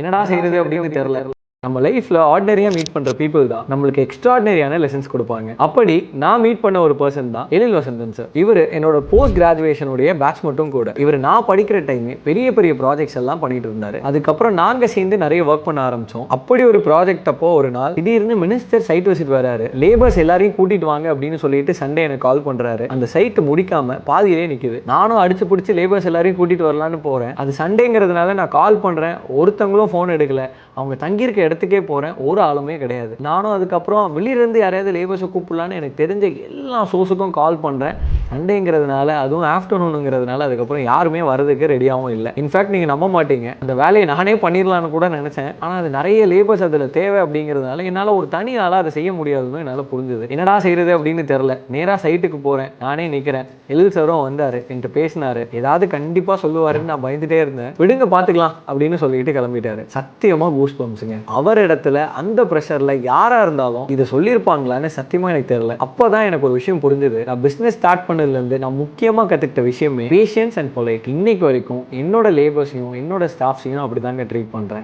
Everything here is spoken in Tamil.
என்னடா செய்யறது அப்படின்னு தெரியல. நம்ம லைஃப்ல ஆர்டினரியா மீட் பண்ற பீப்புள் தான் நம்மளுக்கு எக்ஸ்ட்ராடினரியான லெசன்ஸ் கொடுப்பாங்க. அப்படி நான் மீட் பண்ண ஒரு பர்சன் தான் எழில் வசந்தன் சார். இவர் என்னோட போஸ்ட் கிராஜுவேஷனுடைய பேட்ச் மட்டும் கூட. இவர் நான் படிக்கிற டைம் பெரிய பெரிய ப்ராஜெக்ட்ஸ் எல்லாம் பண்ணிட்டு இருந்தாரு. அதுக்கப்புறம் நாங்க சேர்ந்து நிறைய ஒர்க் பண்ண ஆரம்பிச்சோம். அப்படி ஒரு ப்ராஜெக்ட் அப்போ ஒரு நாள் திடீர்னு மினிஸ்டர் சைட் விசிட் வராரு. லேபர்ஸ் எல்லாரையும் கூட்டிட்டு வாங்க அப்படின்னு சொல்லிட்டு சண்டே எனக்கு கால் பண்றாரு. அந்த சைட் முடிக்காம பாதியிலே நிக்குது. நானும் அடிச்சு பிடிச்சி லேபர்ஸ் எல்லாரையும் கூட்டிட்டு வரலான்னு போறேன். அது சண்டேங்கிறதுனால நான் கால் பண்றேன், ஒருத்தவங்களும் போன் எடுக்கல. அவங்க தங்கியிருக்க இடத்துக்கே போகிறேன், ஒரு ஆளுமே கிடையாது. நானும் அதுக்கப்புறம் வெளியிலேருந்து யாரையாவது லேபர்ஸை கூப்பிடலான்னு எனக்கு தெரிஞ்ச எல்லா சோர்ஸுக்கும் கால் பண்ணுறேன். சண்டேங்கிறதுனால, அதுவும் ஆஃப்டர்நூனுங்கிறதுனால அதுக்கப்புறம் யாருமே வரதுக்கு ரெடியாகவும் இல்லை. இன்ஃபேக்ட் நீங்கள் நம்ப மாட்டீங்க, அந்த வேலையை நானே பண்ணிடலான்னு கூட நினச்சேன். ஆனால் அது நிறைய லேபர்ஸ் அதில் தேவை அப்படிங்கிறதுனால என்னால் ஒரு தனி ஆளாக அதை செய்ய முடியாதுன்னு என்னால் புரிஞ்சுது. என்னடா செய்கிறது அப்படின்னு தெரில. நேராக சைட்டுக்கு போகிறேன், நானே நிற்கிறேன். எழில் சாரும் வந்தார், என்கிட்ட பேசினார். ஏதாவது கண்டிப்பாக சொல்லுவாருன்னு நான் பயந்துட்டே இருந்தேன். விடுங்க பார்த்துக்கலாம் அப்படின்னு சொல்லிட்டு கிளம்பிட்டாரு. சத்தியமாக கூஸ் பம்ப்ஸுங்க. அவர் இடத்துல அந்த ப்ரெஷர்ல யாரா இருந்தாலும் இதை சொல்லியிருப்பாங்களான்னு சத்தியமா எனக்கு தெரியல. அப்பதான் எனக்கு ஒரு விஷயம் புரிஞ்சுது. நான் பிசினஸ் ஸ்டார்ட் பண்ணதுல இருந்து நான் முக்கியமா கத்துக்கிட்ட விஷயமே பேஷன்ஸ் அண்ட் பொலைட். இன்னைக்கு வரைக்கும் என்னோட லேபர்ஸையும் என்னோட ஸ்டாஃப்ஸையும் அப்படிதாங்க ட்ரீட் பண்றேன்.